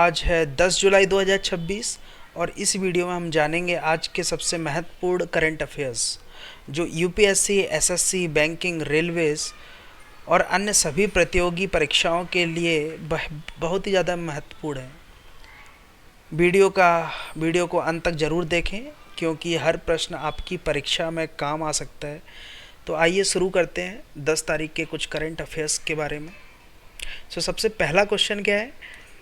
आज है 10 जुलाई 2026 और इस वीडियो में हम जानेंगे आज के सबसे महत्वपूर्ण करंट अफेयर्स जो यूपीएससी, एसएससी, बैंकिंग, रेलवेज और अन्य सभी प्रतियोगी परीक्षाओं के लिए बहुत ही ज़्यादा महत्वपूर्ण है। वीडियो को अंत तक ज़रूर देखें क्योंकि हर प्रश्न आपकी परीक्षा में काम आ सकता है। तो आइए शुरू करते हैं 10 तारीख के कुछ करंट अफेयर्स के बारे में। सबसे पहला क्वेश्चन क्या है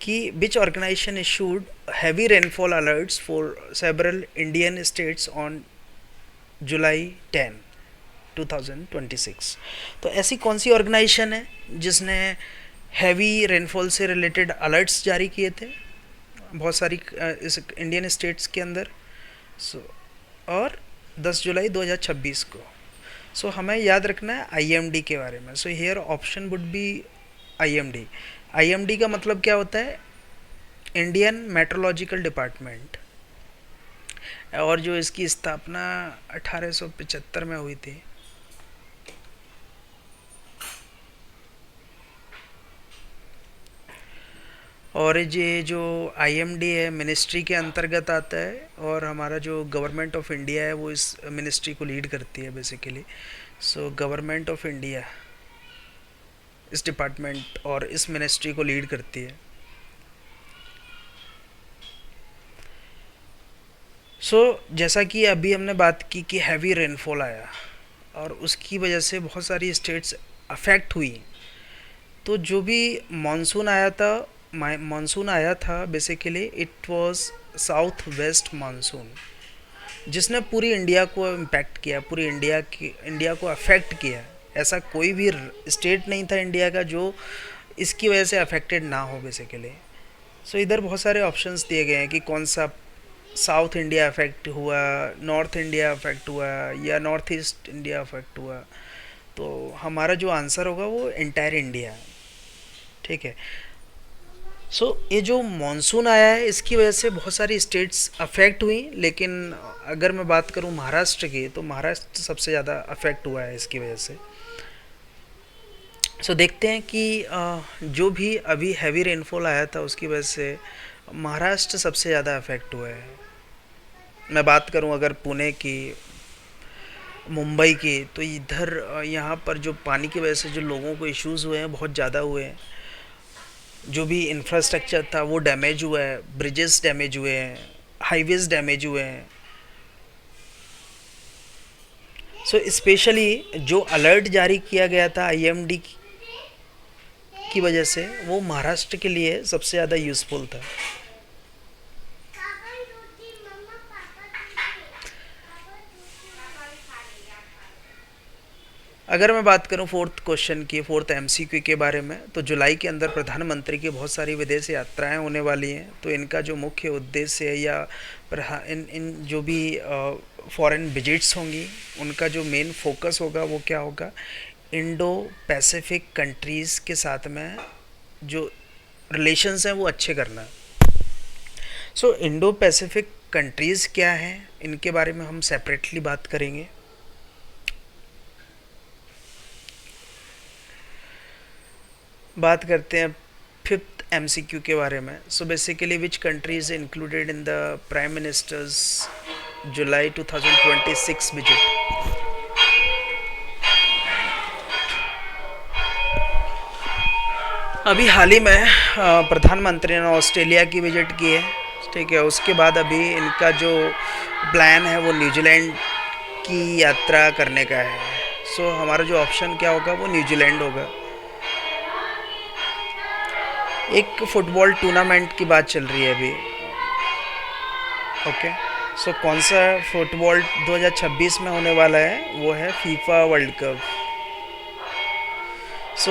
कि which organization issued heavy rainfall alerts for several Indian states on July 10, 2026। तो ऐसी कौन सी ऑर्गेनाइजेशन है जिसने हैवी रेनफॉल से रिलेटेड अलर्ट्स जारी किए थे बहुत सारी इस इंडियन स्टेट्स के अंदर और 10 जुलाई 2026 को। हमें याद रखना है आईएमडी के बारे में। Here option would be IMD. IMD का मतलब क्या होता है? इंडियन मेट्रोलॉजिकल डिपार्टमेंट, और जो इसकी स्थापना 1875 में हुई थी। और ये जो आईएमडी है मिनिस्ट्री के अंतर्गत आता है और हमारा जो गवर्नमेंट ऑफ इंडिया है वो इस मिनिस्ट्री को लीड करती है बेसिकली। गवर्नमेंट ऑफ इंडिया इस डिपार्टमेंट और इस मिनिस्ट्री को लीड करती है। जैसा कि अभी हमने बात की कि हैवी रेनफॉल आया और उसकी वजह से बहुत सारी स्टेट्स अफेक्ट हुई। तो जो भी मानसून आया था basically it was south west monsoon, जिसने पूरी इंडिया को इम्पैक्ट किया, पूरी इंडिया को अफेक्ट किया। ऐसा कोई भी स्टेट नहीं था इंडिया का जो इसकी वजह से अफेक्टेड ना हो बेसिकली। इधर बहुत सारे ऑप्शंस दिए गए हैं कि कौन सा साउथ इंडिया अफेक्ट हुआ, नॉर्थ इंडिया अफेक्ट हुआ या नॉर्थ ईस्ट इंडिया अफेक्ट हुआ। तो हमारा जो आंसर होगा वो एंटायर इंडिया। ठीक है। ये जो मॉनसून आया है इसकी वजह से बहुत सारी स्टेट्स अफेक्ट हुई, लेकिन अगर मैं बात करूं महाराष्ट्र की तो महाराष्ट्र सबसे ज़्यादा अफेक्ट हुआ है इसकी वजह से। देखते हैं कि जो भी अभी हैवी रेनफॉल आया था उसकी वजह से महाराष्ट्र सबसे ज़्यादा अफेक्ट हुआ है। मैं बात करूं अगर पुणे की, मुंबई की, तो इधर यहाँ पर जो पानी की वजह से जो लोगों को इश्यूज़ हुए हैं बहुत ज़्यादा हुए हैं। जो भी इंफ्रास्ट्रक्चर था वो डैमेज हुआ है, ब्रिजेस डैमेज हुए हैं, हाईवेज डैमेज हुए हैं। स्पेशली जो अलर्ट जारी किया गया था आईएमडी की वजह से वो महाराष्ट्र के लिए सबसे ज़्यादा यूज़फुल था। अगर मैं बात करूं फोर्थ क्वेश्चन की, फोर्थ एमसीक्यू के बारे में, तो जुलाई के अंदर प्रधानमंत्री की बहुत सारी विदेश यात्राएं होने वाली हैं। तो इनका जो मुख्य उद्देश्य है या इन जो भी फॉरेन विजिट्स होंगी उनका जो मेन फोकस होगा वो क्या होगा? इंडो पैसिफिक कंट्रीज़ के साथ में जो रिलेशंस हैं वो अच्छे करना। इंडो पैसिफिक कंट्रीज़ क्या हैं इनके बारे में हम सेपरेटली बात करेंगे। बात करते हैं फिफ्थ एमसीक्यू के बारे में। Basically which countries included in the prime ministers July 2026 visit. अभी हाल ही में प्रधानमंत्री ने ऑस्ट्रेलिया की विजिट की है। ठीक है। उसके बाद अभी इनका जो प्लान है वो न्यूजीलैंड की यात्रा करने का है। हमारा जो ऑप्शन क्या होगा वो न्यूजीलैंड होगा। एक फुटबॉल टूर्नामेंट की बात चल रही है अभी। ओके। कौन सा फुटबॉल 2026 में होने वाला है वो है FIFA world cup.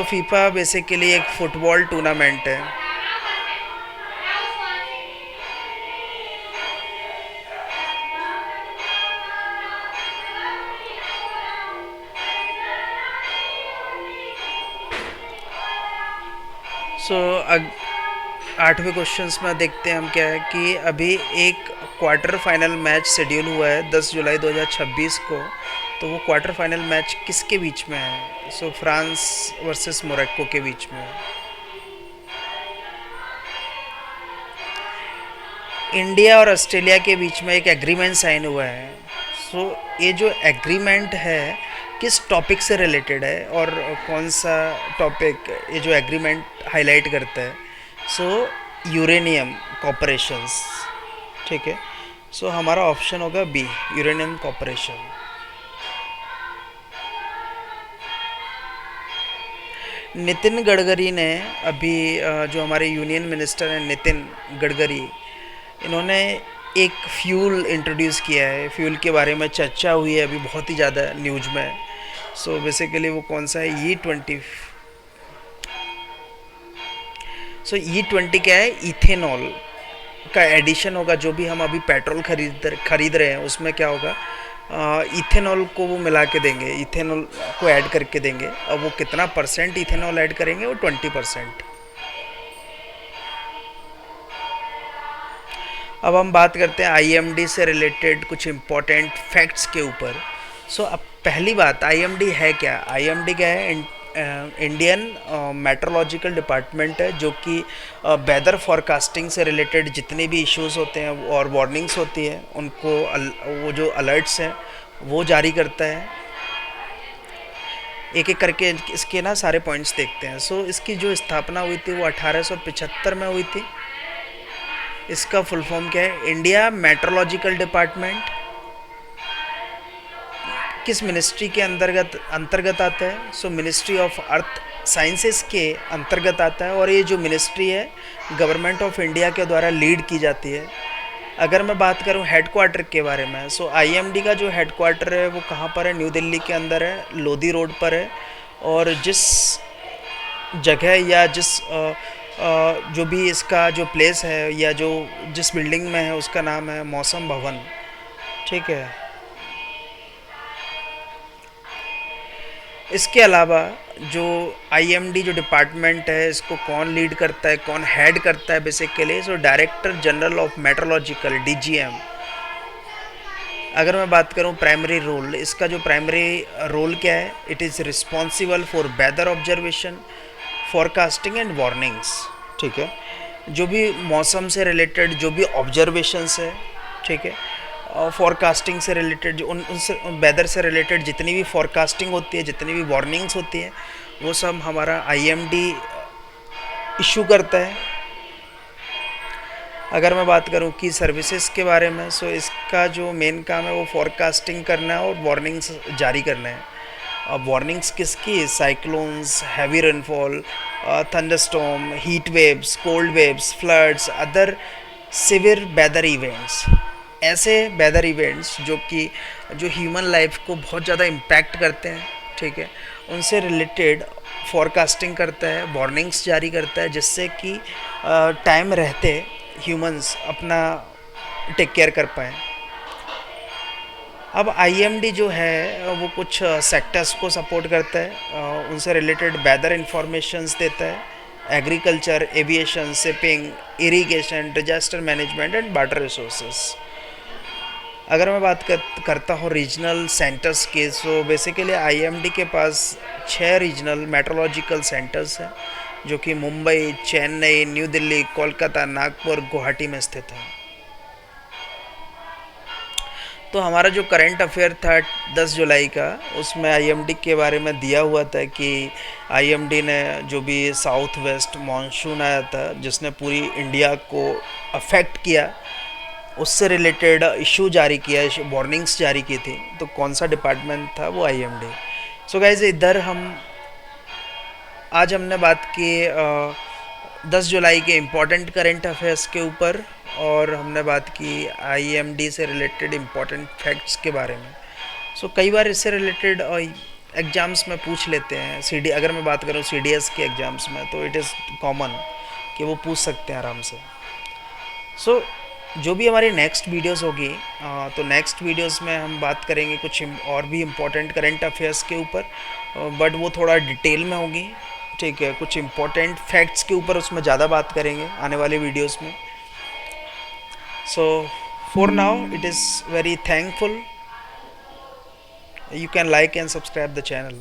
FIFA basically एक फुटबॉल टूर्नामेंट है। आठवें क्वेश्चंस में देखते हैं हम क्या है कि अभी एक क्वार्टर फाइनल मैच शेड्यूल हुआ है 10 जुलाई 2026 को। तो वो क्वार्टर फाइनल मैच किसके बीच में है? फ्रांस वर्सेस मोरक्को के बीच में है। इंडिया और ऑस्ट्रेलिया के बीच में एक एग्रीमेंट साइन हुआ है। सो ये जो एग्रीमेंट है किस टॉपिक से रिलेटेड है और कौन सा टॉपिक ये जो एग्रीमेंट हाईलाइट करता है? So uranium cooperations. ठीक है, सो हमारा ऑप्शन होगा B, uranium cooperation. Nitin Gadkari ने अभी जो हमारे यूनियन मिनिस्टर हैं नितिन गडकरी, इन्होंने एक फ्यूल इंट्रोड्यूस किया है। फ्यूल के बारे में चर्चा हुई है अभी बहुत ही ज़्यादा न्यूज़ में। सो बेसिकली वो कौन सा है? E20। सो E20 क्या है? इथेनॉल का एडिशन होगा। जो भी हम अभी पेट्रोल खरीद रहे हैं उसमें क्या होगा, इथेनॉल को वो मिला के देंगे, इथेनॉल को ऐड करके देंगे। और वो कितना परसेंट इथेनॉल ऐड करेंगे? वो 20%। अब हम बात करते हैं आईएमडी से रिलेटेड कुछ इम्पोर्टेंट फैक्ट्स के ऊपर। सो अब पहली बात, आईएमडी है क्या? आईएमडी क्या है? इंडियन मेट्रोलॉजिकल डिपार्टमेंट है जो कि वेदर फॉरकास्टिंग से रिलेटेड जितने भी इश्यूज़ होते हैं और वार्निंग्स होती है उनको वो जो अलर्ट्स हैं वो जारी करता है। एक एक करके इसके ना सारे पॉइंट्स देखते हैं। सो इसकी जो स्थापना हुई थी वो 1875 में हुई थी। इसका फुल फॉर्म क्या है? इंडिया मेट्रोलॉजिकल डिपार्टमेंट किस मिनिस्ट्री के अंतर्गत आता है? सो मिनिस्ट्री ऑफ अर्थ साइंसेस के अंतर्गत आता है। और ये जो मिनिस्ट्री है गवर्नमेंट ऑफ इंडिया के द्वारा लीड की जाती है। अगर मैं बात करूं हेडक्वार्टर के बारे में, सो आईएमडी का जो हेडक्वार्टर है वो कहाँ पर है? न्यू दिल्ली के अंदर है, लोधी रोड पर है। और जिस जगह या जो भी इसका जो प्लेस है या जो जिस बिल्डिंग में है उसका नाम है मौसम भवन। ठीक है, इसके अलावा जो आईएमडी जो डिपार्टमेंट है इसको कौन लीड करता है, कौन हेड करता है basically? So director general of meteorological, DGM. अगर मैं बात करूं प्राइमरी रोल, इसका जो प्राइमरी रोल क्या है? It is responsible for weather observation, forecasting and warnings. ठीक है, जो भी मौसम से रिलेटेड जो भी ऑब्जर्वेशंस है, ठीक है, और फॉरकास्टिंग से रिलेटेड जो उनसे वेदर से रिलेटेड जितनी भी फॉरकास्टिंग होती है, जितनी भी वार्निंग्स होती हैं, वो सब हमारा आईएमडी इशू करता है। अगर मैं बात करूं कि सर्विसेज के बारे में, सो इसका जो मेन काम है वो फॉरकास्टिंग करना है और वार्निंग्स जारी करना है। अब वार्निंग्स किसकी? Cyclones, heavy rainfall, thunderstorm, heat waves, cold waves, floods, other severe weather events. ऐसे वेदर इवेंट्स जो कि जो ह्यूमन लाइफ को बहुत ज़्यादा इम्पैक्ट करते हैं, ठीक है, उनसे रिलेटेड फॉरकास्टिंग करता है, वार्निंग्स जारी करता है, जिससे कि टाइम रहते ह्यूमंस अपना टेक केयर कर पाएँ। अब आईएमडी जो है वो कुछ सेक्टर्स को सपोर्ट करता है, उनसे रिलेटेड वेदर इंफॉर्मेशंस देता है, agriculture, aviation, shipping, irrigation, disaster management and water resources. अगर मैं बात करता हूँ रीजनल सेंटर्स की, सो बेसिकली आईएमडी के पास 6 रीजनल मेट्रोलॉजिकल सेंटर्स हैं जो कि मुंबई, चेन्नई, न्यू दिल्ली, कोलकाता, नागपुर, गुवाहाटी में स्थित हैं। तो हमारा जो करंट अफेयर था 10 जुलाई का, उसमें आईएमडी के बारे में दिया हुआ था कि आईएमडी ने जो भी साउथ वेस्ट मानसून आया था जिसने पूरी इंडिया को अफेक्ट किया, उससे रिलेटेड इशू जारी किया, वार्निंग्स जारी की थी। तो कौन सा डिपार्टमेंट था? वो आईएमडी। सो गाइज इधर आज हमने बात की 10 जुलाई के इम्पोर्टेंट करंट अफेयर्स के ऊपर, और हमने बात की आईएमडी से रिलेटेड इम्पोर्टेंट फैक्ट्स के बारे में। सो कई बार इससे रिलेटेड एग्ज़ाम्स में पूछ लेते हैं। अगर मैं बात करूँ सीडीएस के एग्ज़ाम्स में, तो इट इज़ कॉमन कि वो पूछ सकते हैं आराम से। सो जो भी हमारी नेक्स्ट वीडियोस होगी, तो नेक्स्ट वीडियोस में हम बात करेंगे कुछ और भी इम्पोर्टेंट करंट अफेयर्स के ऊपर, बट वो थोड़ा डिटेल में होगी। ठीक है, कुछ इम्पोर्टेंट फैक्ट्स के ऊपर उसमें ज़्यादा बात करेंगे आने वाले वीडियोस में। So for now it is very thankful, you can like and subscribe the channel.